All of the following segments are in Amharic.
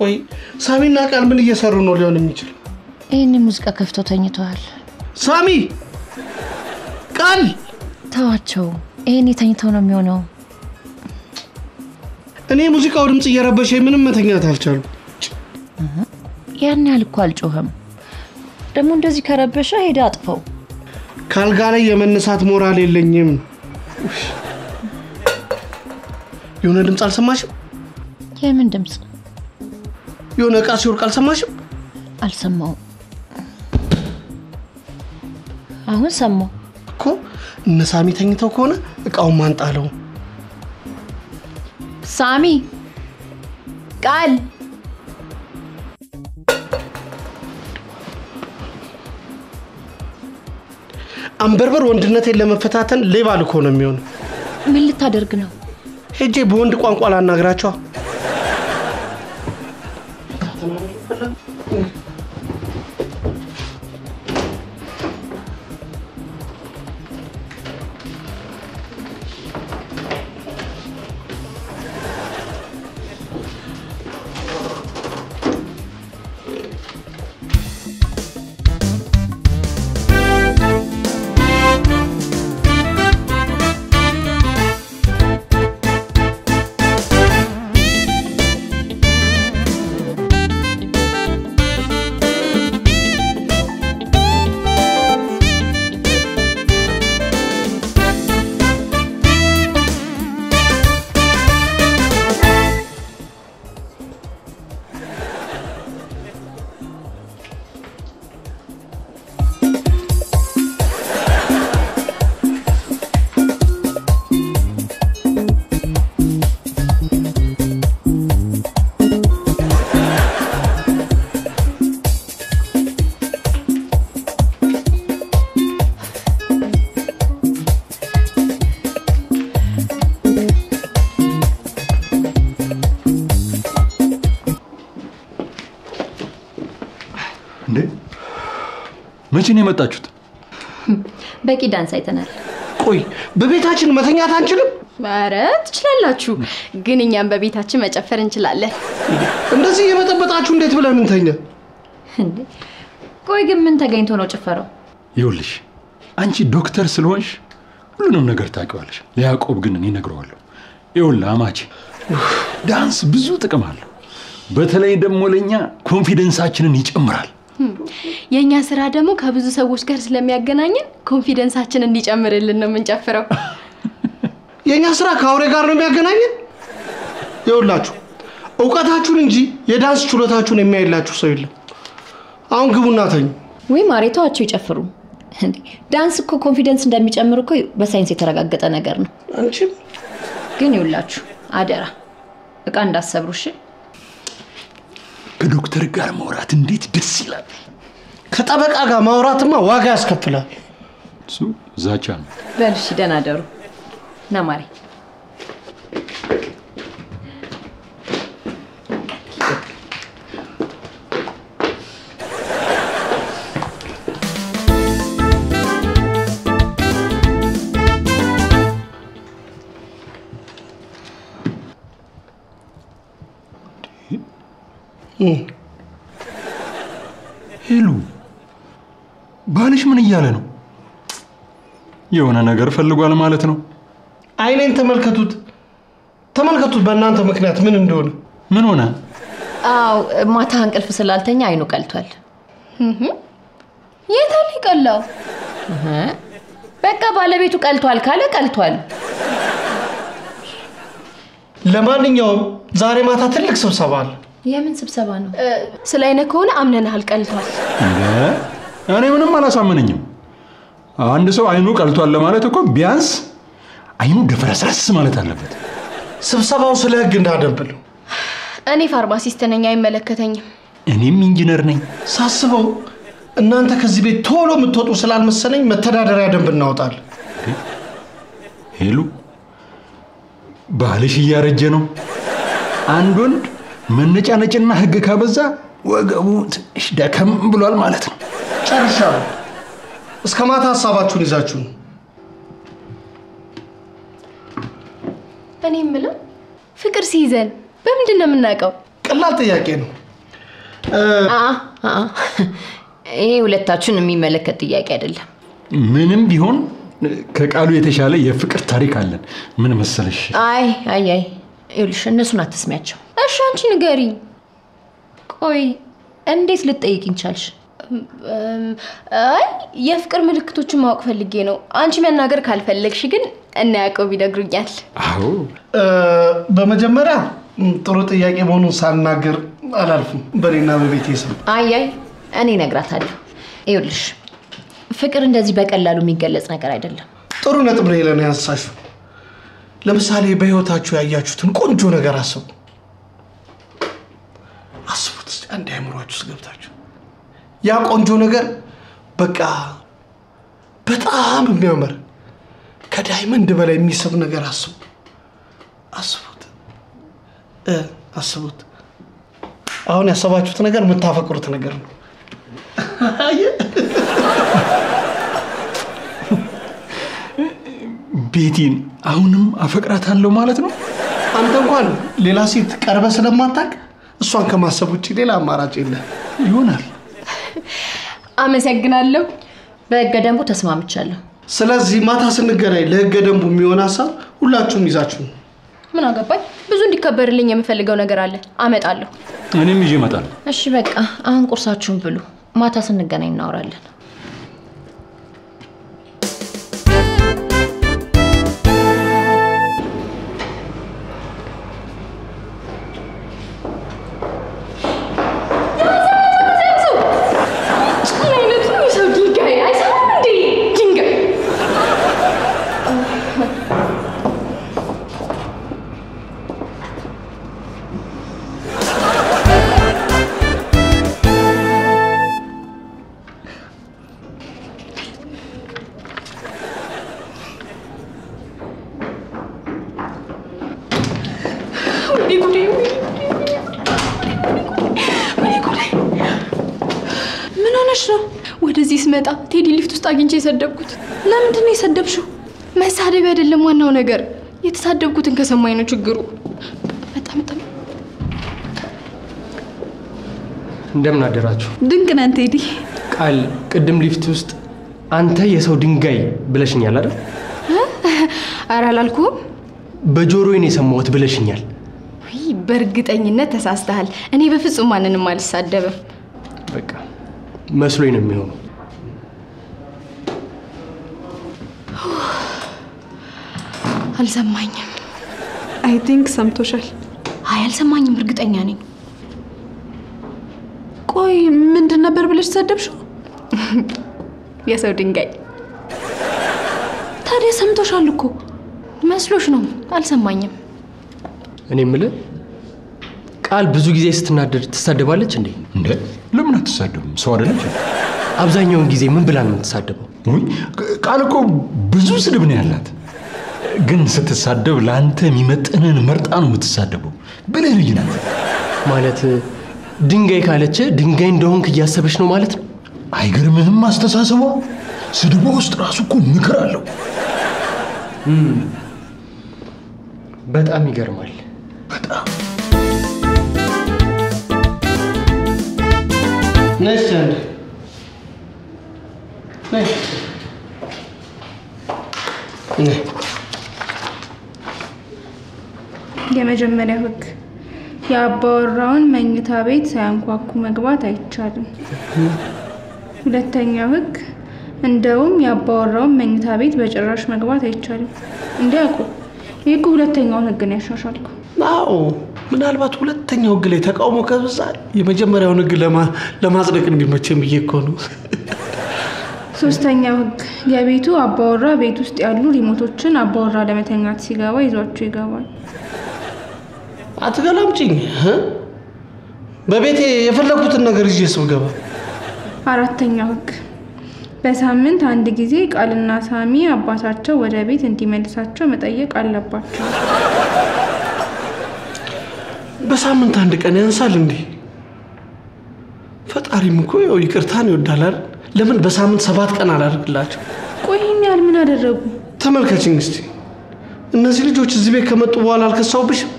ቆይ ሳሚና ቃል ምን እየሰሩ ነው ሊሆን የሚችል? ይሄን ሙዚቃ ከፍተው ተኝተዋል። ሳሚ ቃል ተዋቸው። ይሄን ተኝተው ነው የሚሆነው። እኔ ሙዚቃው ድምጽ እየረበሸኝ ምንም መተኛት አልቻልኩም። ያን ያህል እኮ አልጮህም። ደግሞ እንደዚህ ከረበሸ ሄዳ አጥፈው። ካልጋ ላይ የመነሳት ሞራል የለኝም። የሆነ ድምጽ አልሰማሽም? የምን ድምጽ? የሆነ ዕቃ ሲወርቅ አልሰማሽም? አልሰማው። አሁን ሰማው እኮ እነ ሳሚ ተኝተው ከሆነ ዕቃውን ማን ጣለው? ሳሚ ቃል አንበርበር ወንድነቴን ለመፈታተን ሌባ ልኮ ነው የሚሆነው። ምን ልታደርግ ነው? ሄጄ በወንድ ቋንቋ ላናግራቸው። መቼ ነው የመጣችሁት? በቂ ዳንስ አይተናል። ቆይ በቤታችን መተኛት አንችልም? ኧረ ትችላላችሁ፣ ግን እኛም በቤታችን መጨፈር እንችላለን። እንደዚህ የመጠበጣችሁ እንዴት ብለን እንተኛ? እንዴ ቆይ ግን ምን ተገኝቶ ነው ጭፈራው? ይኸውልሽ አንቺ ዶክተር ስለሆንሽ ሁሉንም ነገር ታውቂዋለሽ። ለያዕቆብ ግን እኔ እነግረዋለሁ። ይኸውልህ አማቼ ዳንስ ብዙ ጥቅም አለው። በተለይ ደግሞ ለኛ ኮንፊደንሳችንን ይጨምራል። የኛ ስራ ደግሞ ከብዙ ሰዎች ጋር ስለሚያገናኘን ኮንፊደንሳችንን እንዲጨምርልን ነው የምንጨፍረው። የኛ ስራ ከአውሬ ጋር ነው የሚያገናኘን? ይኸውላችሁ ዕውቀታችሁን እንጂ የዳንስ ችሎታችሁን የሚያይላችሁ ሰው የለም። አሁን ግቡና ተኙ። ወይ ማሬታቸው ይጨፍሩ። እንዴ ዳንስ እኮ ኮንፊደንስ እንደሚጨምር እኮ በሳይንስ የተረጋገጠ ነገር ነው። አንቺም ግን ይውላችሁ አደራ ዕቃ እንዳሰብሩሽ። ከዶክተር ጋር ማውራት እንዴት ደስ ይላል። ከጠበቃ ጋር ማውራትማ ዋጋ ያስከፍላል። እሱ ዛቻ ነው። በልሽ ደህና ደሩ ና ማሪ። ሄሉ ባልሽ ምን እያለ ነው? የሆነ ነገር ፈልጓል ማለት ነው። አይኔን ተመልከቱት በእናንተ ምክንያት ምን እንደሆነ። ምን ሆነ? አው ማታ እንቅልፍ ስላልተኛ አይኑ ቀልቷል። የታል ይቀላው? በቃ ባለቤቱ ቀልቷል ካለ ቀልቷል። ለማንኛውም ዛሬ ማታ ትልቅ ስብሰባ አለ። የምን ስብሰባ ነው? ስላይነ ከሆነ አምነናል ቀልቷል። እኔ ምንም አላሳመነኝም። አንድ ሰው አይኑ ቀልቷል ለማለት እኮ ቢያንስ አይኑ ደፈረስረስ ማለት አለበት። ስብሰባው ስለ ህግ እንዳደብል። እኔ ፋርማሲስት ነኝ አይመለከተኝም። እኔም ኢንጂነር ነኝ። ሳስበው እናንተ ከዚህ ቤት ቶሎ የምትወጡ ስላልመሰለኝ መተዳደሪያ ደንብ እናወጣለን። ሄሉ ባልሽ እያረጀ ነው። አንድ ወንድ መነጫነጭና ህግ ካበዛ ወገቡ ትንሽ ደከም ብሏል ማለት ነው። ጨርሻለሁ። እስከ ማታ ሐሳባችሁን ይዛችሁ ነው። እኔ የምለው ፍቅር ሲይዘን በምንድን ነው የምናውቀው? ቀላል ጥያቄ ነው። ይሄ ሁለታችሁን የሚመለከት ጥያቄ አይደለም። ምንም ቢሆን ከቃሉ የተሻለ የፍቅር ታሪክ አለን። ምን መሰለሽ? አይ ይኸውልሽ እነሱን አትስሚያቸው። እሺ አንቺ ንገሪ። ቆይ እንዴት ልትጠይቂኝ ቻልሽ? አይ የፍቅር ምልክቶችን ማወቅ ፈልጌ ነው። አንቺ መናገር ካልፈለግሽ ግን እና ያዕቆብ ይነግሩኛል። አዎ በመጀመሪያ ጥሩ ጥያቄ መሆኑን ሳናገር አላልፍም በኔና በቤቴ ስም። አይ እኔ እነግራታለሁ። ይኸውልሽ ፍቅር እንደዚህ በቀላሉ የሚገለጽ ነገር አይደለም። ጥሩ ነጥብ ነው ለኔ ያንሳሽው። ለምሳሌ በህይወታችሁ ያያችሁትን ቆንጆ ነገር አስቡት እስቲ አንድ አይምሯችሁ ውስጥ ገብታችሁ ያ ቆንጆ ነገር በቃ በጣም የሚያምር ከዳይመንድ በላይ የሚስብ ነገር አስቡት። አሁን ያሰባችሁት ነገር የምታፈቅሩት ነገር ነው። ቤቲን አሁንም አፈቅራታለሁ ማለት ነው? አንተ እንኳን ሌላ ሴት ቀርበ ስለማታውቅ እሷን ከማሰብ ውጪ ሌላ አማራጭ የለም ይሆናል። አመሰግናለሁ። በህገ ደንቡ ተስማምቻለሁ። ስለዚህ ማታ ስንገናኝ ለህገ ደንቡ የሚሆን ሐሳብ ሁላችሁም ይዛችሁ። ምን አገባኝ? ብዙ እንዲከበርልኝ የምፈልገው ነገር አለ። አመጣለሁ። እኔም ይዤ እመጣለሁ። እሺ በቃ አሁን ቁርሳችሁን ብሉ። ማታ ስንገናኝ እናወራለን። ወደዚህ ስመጣ ቴዲ ሊፍት ውስጥ አግኝቼ የሰደብኩት። ለምንድን ነው የሰደብሽው? መሳደብ አይደለም ዋናው ነገር፣ የተሳደብኩትን ከሰማኝ ነው ችግሩ። በጣም እንደምን አደራችሁ? ድንቅ ነን ቴዲ። ቃል ቅድም ሊፍት ውስጥ አንተ የሰው ድንጋይ ብለሽኛል አይደል? ኧረ አላልኩም። በጆሮዬ ነው የሰማሁት ብለሽኛል። በእርግጠኝነት ተሳስተሃል። እኔ በፍጹም ማንንም አልሳደብም። በቃ መስሎኝ ነው የሚሆነው። አልሰማኝም። አይ ቲንክ ሰምቶሻል። አይ አልሰማኝም፣ እርግጠኛ ነኝ። ቆይ ምንድን ነበር ብለሽ ተሰደብሽው? የሰው ድንጋይ። ታዲያ ሰምቶሻል እኮ። መስሎሽ ነው? አልሰማኝም። እኔ የምልህ ቃል ብዙ ጊዜ ስትናደድ ትሳደባለች እንዴ? ለምን አትሳደብም? ሰው አይደለች? አብዛኛውን ጊዜ ምን ብላ ነው የምትሳደበው? ቃል እኮ ብዙ ስድብ ነው ያላት። ግን ስትሳደብ ለአንተ የሚመጥንን መርጣ ነው የምትሳደበው። ብልህ ልጅ ናት። ማለት ድንጋይ ካለች ድንጋይ እንደሆንክ እያሰበች ነው ማለት ነው? አይገርምህም? አስተሳሰቧ ስድቧ ውስጥ ራሱ እኮ ምክር አለው። በጣም ይገርማል። በጣም ነሽ አንድ ነይ የመጀመሪያው ህግ የአባወራውን መኝታ ቤት ሳያንኳኩ መግባት አይቻልም። ሁለተኛው ህግ እንደውም የአባወራውን መኝታ ቤት በጭራሽ መግባት አይቻልም። እንዲያውቁ ይሄ ሁለተኛውን ህግ ነው ያሻሻልኩ። አዎ ምናልባት ሁለተኛው ህግ ላይ ተቃውሞ ከበዛ የመጀመሪያውን ህግ ለማጽደቅ እንዲመቸኝ ብዬ እኮ ነው። ሶስተኛው ህግ የቤቱ አባወራ ቤት ውስጥ ያሉ ሪሞቶችን አባወራ ለመተኛት ሲገባ ይዟቸው ይገባል። አትገላምጪኝ። በቤቴ የፈለኩትን ነገር ይዤ ስገባ። አራተኛው ህግ በሳምንት አንድ ጊዜ ቃልና ሳሚ አባታቸው ወደ ቤት እንዲመልሳቸው መጠየቅ አለባቸው። በሳምንት አንድ ቀን ያንሳል እንዴ? ፈጣሪም እኮ ያው ይቅርታን ይወዳል አይደል? ለምን በሳምንት 7 ቀን አላደርግላቸው? ቆይ ይሄን ያህል ምን አደረጉ? ተመልከችኝ እስቲ። እነዚህ ልጆች እዚህ ቤት ከመጡ በኋላ አልከሳውብሽም?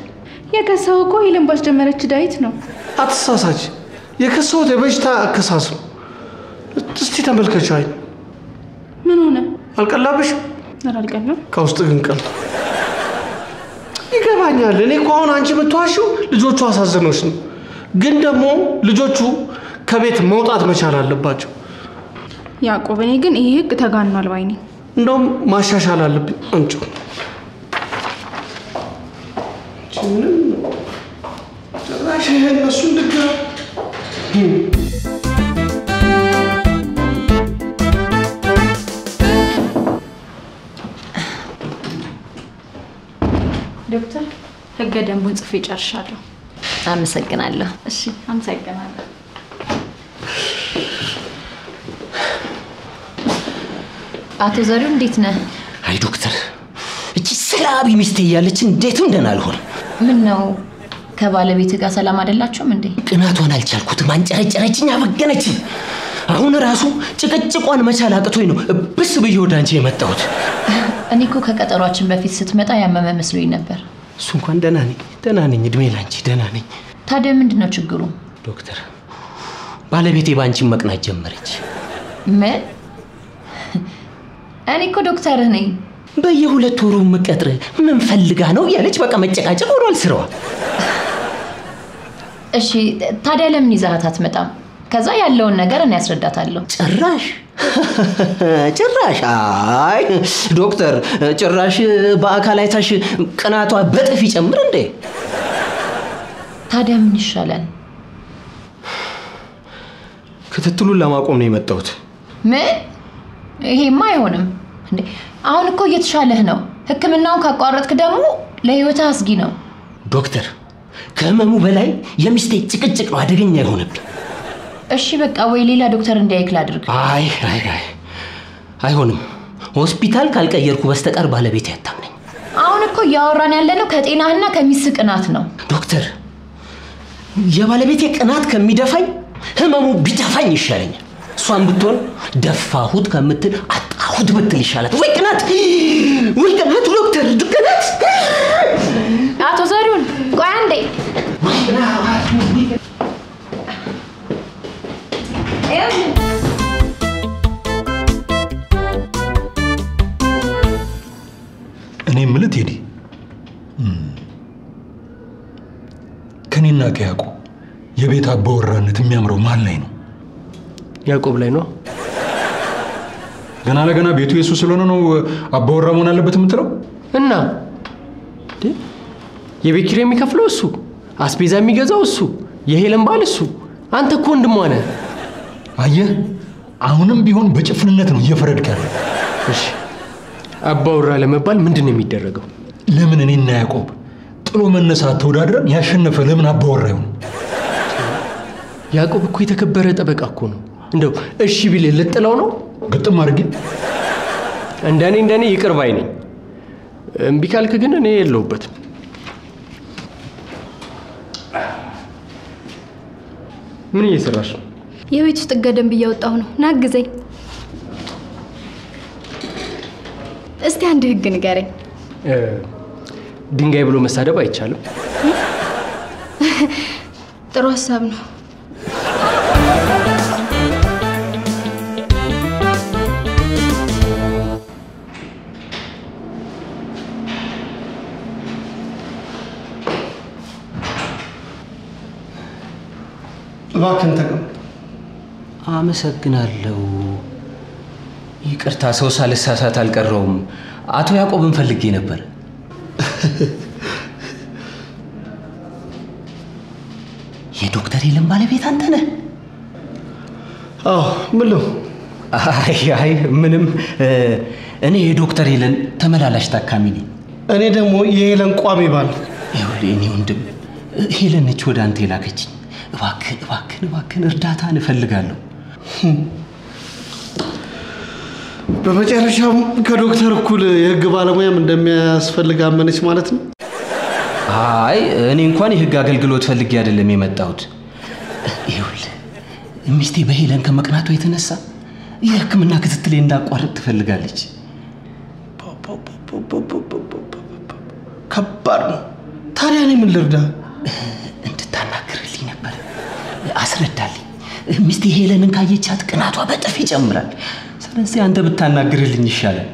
የከሳው እኮ ሄለን ባስጀመረች ዳይት ነው። አትሳሳች። የከሳሁት የበሽታ አከሳስ ነው። እስቲ ተመልከቻ። ምን ሆነ? አልቀላብሽ? አልቀላም። ከውስጥ ግን ቀል ይገባኛል። እኔ እኮ አሁን አንቺ የምትዋሺው ልጆቹ አሳዝነውሽ ነው። ግን ደግሞ ልጆቹ ከቤት መውጣት መቻል አለባቸው። ያዕቆብ፣ እኔ ግን ይሄ ህግ ተጋኗል ባይ ነኝ። እንደውም ማሻሻል አለብኝ። አንቺ ምንም ጭራሽ እነሱን ድጋ ዶክተር ህገ ደንቡን ጽፌ ጨርሻለሁ። አመሰግናለሁ። እሺ አመሰግናለሁ። አቶ ዘሪው እንዴት ነህ? አይ ዶክተር፣ እቺ ሰላቢ ሚስቴ ያለች እንዴትም ደህና አልሆንም። ምን ነው ከባለቤት ጋር ሰላም አይደላችሁም እንዴ? ቅናቷን አልቻልኩትም። አንጨረጨረችኝ፣ አበገነችኝ። አሁን ራሱ ጭቅጭቋን መቻል አቅቶኝ ነው ብስ ብዬ ወደ አንቺ የመጣሁት። እኔ እኮ ከቀጠሯችን በፊት ስትመጣ ያመመ መስሎኝ ነበር። እሱ እንኳን ደህና ነኝ። እድሜ ላንቺ ደህና ነኝ። ታዲያ ምንድነው ችግሩ? ዶክተር፣ ባለቤቴ ባንቺ መቅናት ጀመረች። ምን? እኔ እኮ ዶክተር ነኝ። በየሁለት ወሩ መቀጥር ምን ፈልጋ ነው ያለች። በቃ መጨቃጨቅ ሆኗል ስራዋ። እሺ ታዲያ ለምን ይዛሃት አትመጣም? ከዛ ያለውን ነገር እኔ ያስረዳታለሁ። ጭራሽ አይ ዶክተር፣ ጭራሽ በአካል አይታሽ ቅናቷ በጥፍ ይጨምር እንዴ? ታዲያ ምን ይሻላል? ክትትሉን ለማቆም ነው የመጣሁት። ምን? ይሄማ አይሆንም እንዴ! አሁን እኮ እየተሻለህ ነው። ህክምናውን ካቋረጥክ ደግሞ ለህይወትህ አስጊ ነው። ዶክተር፣ ከህመሙ በላይ የሚስቴ ጭቅጭቅ ነው አደገኛ የሆነብኝ። እሺ በቃ ወይ ሌላ ዶክተር እንዲያይክ ላድርግ። አይ አይሆንም። ሆስፒታል ካልቀየርኩ በስተቀር ባለቤቴ አታምነኝ። አሁን እኮ እያወራን ያለነው ከጤናህና ከሚስት ቅናት ነው። ዶክተር፣ የባለቤቴ ቅናት ከሚደፋኝ ህመሙ ቢደፋኝ ይሻለኛል። እሷን ብትሆን ደፋሁት ከምትል አጣሁት ብትል ይሻላል። ወይ ቅናት ዶክተር፣ ቅናት። አቶ ዘሪሁን ቆይ አንዴ። እኔ የምልህ ቴዲ፣ ከኔና ከያዕቆብ የቤት አባወራነት የሚያምረው ማን ላይ ነው? ያዕቆብ ላይ ነው። ገና ለገና ቤቱ የሱ ስለሆነ ነው አባወራ መሆን አለበት የምትለው? እና የቤት ኪራይ የሚከፍለው እሱ፣ አስቤዛ የሚገዛው እሱ፣ የሄለን ባል እሱ። አንተ እኮ ወንድሟ ነህ። አየህ፣ አሁንም ቢሆን በጭፍንነት ነው እየፈረድክ ያለው። እሺ አባወራ ለመባል ምንድን ነው የሚደረገው? ለምን እኔና ያዕቆብ ጥሎ መነሳት ተወዳድረን ያሸነፈ ለምን አባወራ ይሆን? ያዕቆብ እኮ የተከበረ ጠበቃ እኮ ነው። እንደው እሺ ቢል ልጥለው ነው? ግጥም አድርጌ እንደኔ ይቅር ባይ ነኝ። እምቢ ካልክ ግን እኔ የለሁበትም። ምን እየሰራሽ ነው? የቤት ውስጥ ገደም እያወጣሁ ነው። ናግዘኝ እስቲ አንድ ህግ ንገረኝ። ድንጋይ ብሎ መሳደብ አይቻልም። ጥሩ ሐሳብ ነው። እባክህን ተቀመጥ። አመሰግናለሁ። ይቅርታ፣ ሰው ሳልሳሳት አልቀረውም። አቶ ያዕቆብን ፈልጌ ነበር። የዶክተር ሄለን ባለቤት አንተ ነህ? አዎ። ምን ነው? አይ ምንም። እኔ የዶክተር ሄለን ተመላላሽ ታካሚ ነኝ። እኔ ደግሞ የሄለን ቋሚ ባል። ይኸውልህ እኔ ወንድም ሄለን ነች ወደ አንተ የላከችኝ። እባክህን እርዳታን እፈልጋለሁ። በመጨረሻም ከዶክተር እኩል የህግ ባለሙያም እንደሚያስፈልግ አመነች ማለት ነው? አይ እኔ እንኳን የህግ አገልግሎት ፈልጌ አይደለም የመጣሁት። ይኸውልህ ሚስቴ በሄለን ከመቅናቷ የተነሳ የህክምና ክትትሌ እንዳቋርጥ ትፈልጋለች። ከባድ ነው። ታዲያ ታዲያ እኔ ምን ልርዳ? እንድታናግርልኝ ነበር። አስረዳልኝ። ሚስቴ ሄለንን ካየቻት ቅናቷ በጥፍ ይጨምራል። ስለዚህ አንተ ብታናግርልኝ ይሻላል።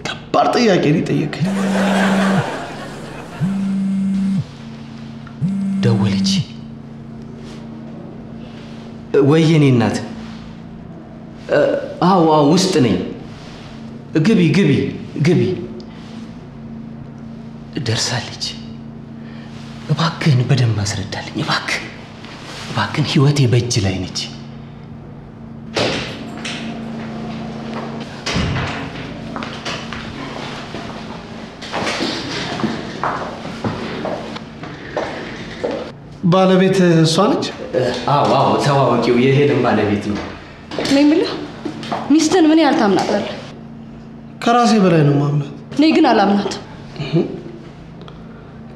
ከባድ ጥያቄ ነው የጠየቀኝ። ደወለች። ወየኔ እናት። አዎ ውስጥ ነኝ። ግቢ ደርሳለች። እባክህን በደንብ አስረዳልኝ። እባክህን ህይወቴ በእጅ ላይ ነች። ባለቤት እሷ ነች? አዎ ተዋወቂው የሄለን ባለቤት ነው። እኔ የምልህ ሚስትን ምን ያህል ታምናታለህ? ከራሴ በላይ ነው ማምናት። እኔ ግን አላምናት።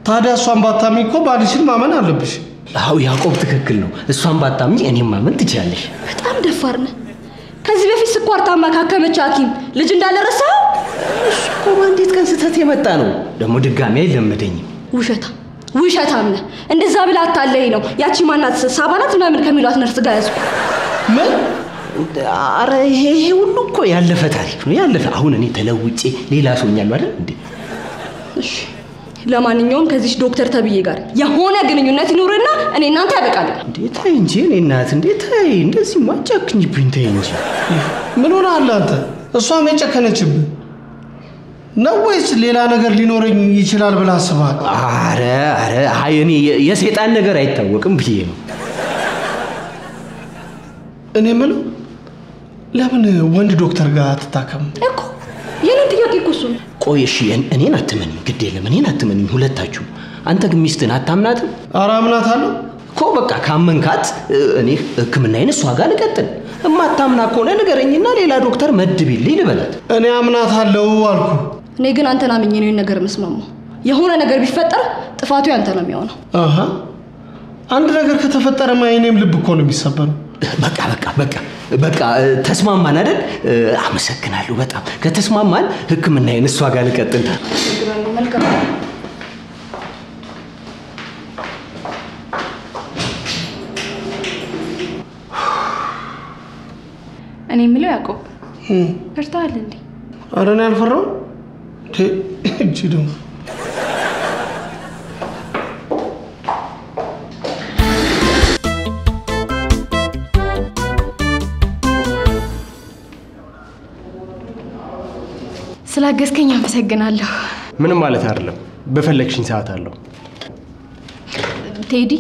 ታዲያ እሷን ባታምኚ እኮ ባልሽን ማመን አለብሽ። አዎ ያዕቆብ ትክክል ነው። እሷን ባታምኚ እኔም ማመን ትችያለሽ። በጣም ደፋር ነህ። ከዚህ በፊት ስኳር ታማ ካከመች ሐኪም ልጅ እንዳልረሳው እሱ እኮ በአንዲት ቀን ስህተት የመጣ ነው። ደግሞ ድጋሚ አይለመደኝም። ውሸታም ነህ። እንደዛ ብላ አታለኝ ነው ያቺ ማናት ሳባናት ምናምን ከሚሏት ነርስ ጋር ያዝኩ። ምን? ኧረ ይሄ ሁሉ እኮ ያለፈ ታሪክ ነው። ያለፈ አሁን እኔ ተለውጬ ሌላ ሰው ሆኛለሁ አይደል እንዴ? እሺ ለማንኛውም ከዚህ ዶክተር ተብዬ ጋር የሆነ ግንኙነት ይኖርና እኔ እናንተ ያበቃል። እንዴ ተይ እንጂ እኔ እናት እንዴ ተይ፣ እንደዚህ ማጨክኝብኝ ተይ እንጂ። ምን ሆነ አለ አንተ? እሷም የጨከነችብህ ነው ወይስ ሌላ ነገር ሊኖረኝ ይችላል ብላ አስባል? አረ አይ እኔ የሰይጣን ነገር አይታወቅም ብዬ ነው። እኔ የምለው ለምን ወንድ ዶክተር ጋር አትታከም እኮ? የኔን ጥያቄ እኮ እሱ ነው። ቆይ እሺ እኔን አትመንም፣ ግድ የለም እኔን አትመንም ሁለታችሁ። አንተ ግን ሚስትን አታምናትም? ኧረ አምናታለሁ እኮ። በቃ ካመንካት እኔ ሕክምናዬን እሷ ጋር ልቀጥል። እማታምና ከሆነ ንገረኝና ሌላ ዶክተር መድብልኝ ልበላት። እኔ አምናታለሁ አልኩ። እኔ ግን አንተን አምኜ ነው ይሄን ነገር መስማማው። የሆነ ነገር ቢፈጠር ጥፋቱ ያንተ ነው የሚሆነው። አንድ ነገር ከተፈጠረማ የኔም ልብ እኮ ነው የሚሰበረው። በቃ ተስማማን አይደል? አመሰግናለሁ በጣም። ከተስማማን ሕክምናዬን እሷ ጋር ልቀጥል። መልካም። እኔ የምለው ያዕቆብ ፈርተሃል እንዴ? ኧረ እኔ አልፈራሁም። እጅ ደግሞ ስላገዝከኝ አመሰግናለሁ። ምንም ማለት አይደለም። በፈለግሽኝ ሰዓት አለው። ቴዲ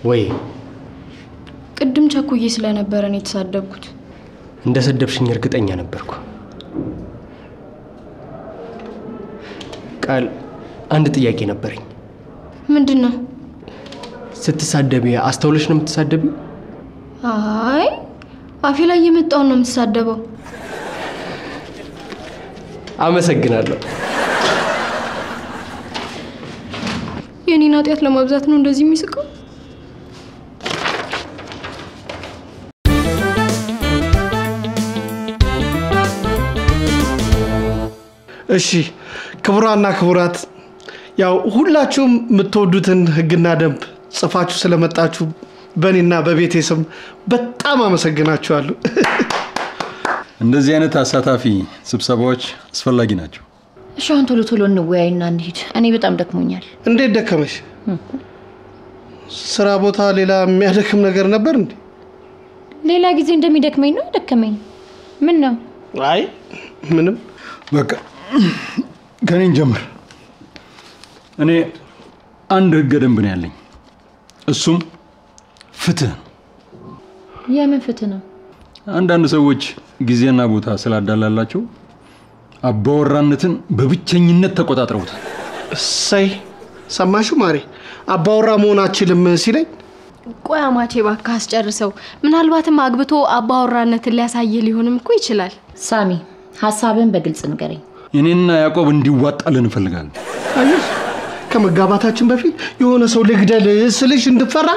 ወይ ቅድም ቸኩዬ ስለነበረ ነው የተሳደብኩት። እንደሰደብሽኝ እርግጠኛ ነበርኩ። ቃል አንድ ጥያቄ ነበረኝ። ምንድነው? ስትሳደቢ አስተውለሽ ነው የምትሳደቢው? አይ አፌ ላይ የመጣውን ነው የምትሳደበው። አመሰግናለሁ። የኔን ኃጢአት ለማብዛት ነው እንደዚህ የሚስቀው? እሺ ክቡራና ክቡራት፣ ያው ሁላችሁም የምትወዱትን ህግና ደንብ ጽፋችሁ ስለመጣችሁ በእኔና በቤቴ ስም በጣም አመሰግናችኋለሁ። እንደዚህ አይነት አሳታፊ ስብሰባዎች አስፈላጊ ናቸው። እሺ አሁን ቶሎ እንወያይና እንሂድ። እኔ በጣም ደክሞኛል። እንዴት ደከመሽ? ስራ ቦታ ሌላ የሚያደክም ነገር ነበር እንዴ? ሌላ ጊዜ እንደሚደክመኝ ነው ደከመኝ። ምን ነው? አይ ምንም። በቃ ከኔን ጀምር። እኔ አንድ ህገ ደንብ ነው ያለኝ። እሱም ፍትህ ነው። የምን ፍትህ ነው? አንዳንድ ሰዎች ጊዜና ቦታ ስላዳላላቸው አባወራነትን በብቸኝነት ተቆጣጥረውታል። እሰይ ሰማሹ ማሬ፣ አባወራ መሆናችንም ሲለኝ ቆይ አማቼ እባክህ አስጨርሰው። ምናልባትም አግብቶ አባወራነትን ሊያሳየ ሊሆንም እኮ ይችላል። ሳሚ ሐሳብን በግልጽ ንገረኝ። እኔና ያዕቆብ እንዲዋጣልን እንፈልጋለን። አየሽ ከመጋባታችን በፊት የሆነ ሰው ልግደል ስልሽ እንድፈራ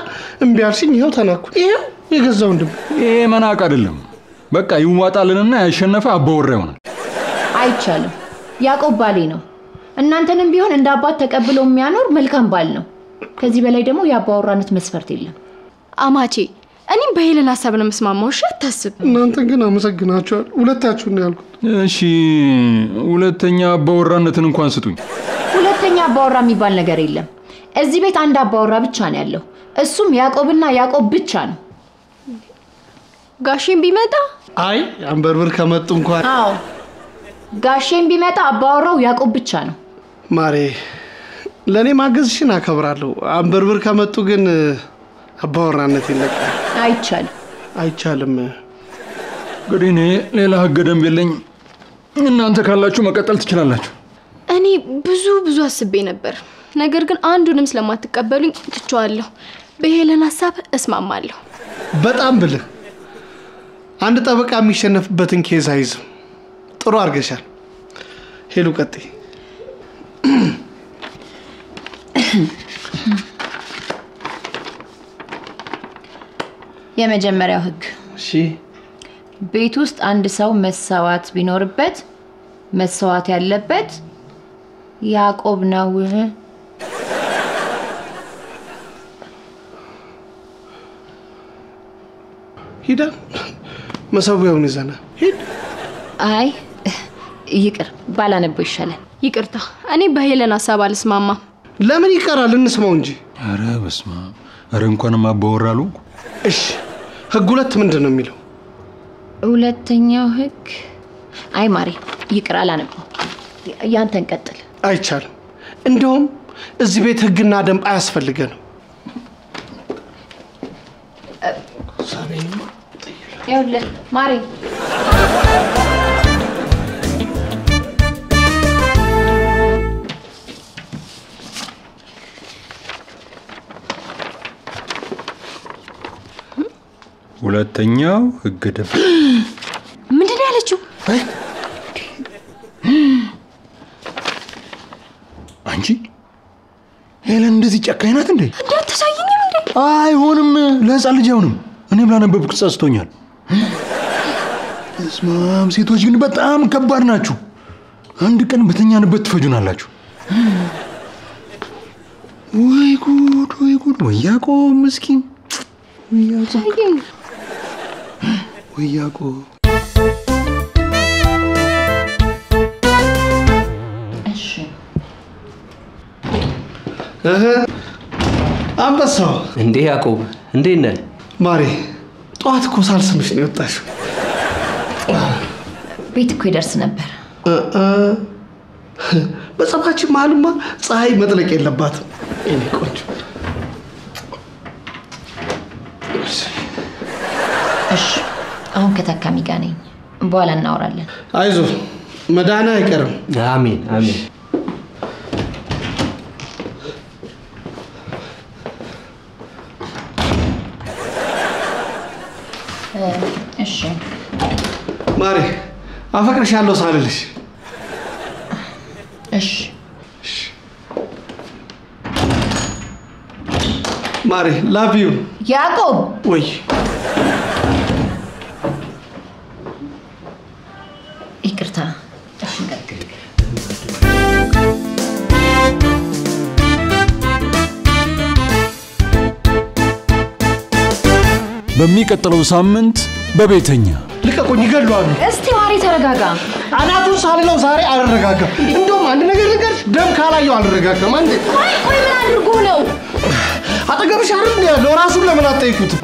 እምቢ አልሽኝ። ይሄው ተናኩ። ይሄው የገዛው እንድም ይሄ መናቅ አይደለም። በቃ ይዋጣልንና ያሸነፈ አባወራ ይሆናል። አይቻልም። ያዕቆብ ባሌ ነው። እናንተንም ቢሆን እንደ አባት ተቀብሎ የሚያኖር መልካም ባል ነው። ከዚህ በላይ ደግሞ ያባወራነት መስፈርት የለም። አማቼ እኔም በሄለን ሐሳብ ነው መስማማው። እሺ አታስብ። እናንተ ግን አመሰግናችኋለሁ ሁለታችሁን ነው ያልኩት። እሺ ሁለተኛ አባወራነትን እንኳን ስጡኝ። ሁለተኛ አባወራ የሚባል ነገር የለም። እዚህ ቤት አንድ አባወራ ብቻ ነው ያለው። እሱም ያዕቆብና ያዕቆብ ብቻ ነው። ጋሼም ቢመጣ አይ አንበርብር ከመጡ እንኳን አዎ ጋሼም ቢመጣ አባወራው ያዕቆብ ብቻ ነው። ማሬ ለኔ ማገዝሽን አከብራለሁ። አንበርብር ከመጡ ግን አባወራነት ይለቃል። አይቻልም። እንግዲህ እኔ ሌላ ህገ ደንብ የለኝ። እናንተ ካላችሁ መቀጠል ትችላላችሁ። እኔ ብዙ አስቤ ነበር። ነገር ግን አንዱንም ስለማትቀበሉኝ ትቼዋለሁ። በሄለን ሐሳብ እስማማለሁ። በጣም ብልህ። አንድ ጠበቃ የሚሸነፍበትን ኬዝ አይዝም። ጥሩ አድርገሻል። ሄሉ ቀጥይ። የመጀመሪያው ህግ እሺ ቤት ውስጥ አንድ ሰው መሰዋት ቢኖርበት መሰዋት ያለበት ያዕቆብ ነው። ሂዳ መሰዊያውን ይዘና ሂድ። አይ ይቅር ባላነበው ይሻላል። ይቅርታ እኔ በሄለን ሐሳብ አልስማማም። ለምን ይቀራል? እንስማው እንጂ። ኧረ በስመ አብ። ኧረ እንኳንም አባወራሉ። እሺ ህግ 2 ምንድነው የሚለው? ሁለተኛው ህግ አይ ማሪ ይቅር አላነበው። ያንተን ቀጥል። አይቻልም። እንደውም እዚህ ቤት ህግና ደንብ አያስፈልገንም። ይኸውልህ ማሪ ሁለተኛው ህግ ደንብ ምንድነው ያለችው? አንቺ ሄለን እንደዚህ ጨካኝ ናት እንዴ? እንዳትሳይኝም እንዴ? አይሆንም። ለህፃን ልጅ አይሆንም። እኔም ላነበብኩ ጸጽቶኛል። እስማም ሴቶች ግን በጣም ከባድ ናችሁ። አንድ ቀን በተኛንበት ትፈጁናላችሁ። ወይ ጉድ ወይ ያዕቆብ ምስኪን ወይ ያዕቆብ እሺ አንበሳው እንዴ ያዕቆብ እንዴ ነህ? ማሪ ጧት እኮ ሳልስምሽ ነው የወጣሽው። ቤት እኮ ይደርስ ነበር። በጸባችን መሀልማ ፀሐይ መጥለቅ የለባትም። እኔ ቆንጆ እሺ አሁን ከታካሚ ጋር ነኝ። በኋላ እናወራለን። አይዞ መዳና አይቀርም። አሜን አሜን። እሺ ማሪ አፈቅርሻለሁ ሳልልሽ። እሺ ማሪ ላቭ ዩ ያዕቆብ። ወይ ይቅርታ። እሺ ቀጥል። በሚቀጥለው ሳምንት በቤተኛ ልቀቁኝ፣ ይገድሏሉ። እስቲ ማሪ ተረጋጋ። አናቱን ሳልለው ዛሬ አልረጋጋም። እንደውም አንድ ነገር ልንገርሽ፣ ደም ካላየው አልረጋጋም። አንዴ ቆይ ምን አድርጎ ነው? አጠገብሽ አይደል ያለው? ራሱን ለምን አትጠይቁትም?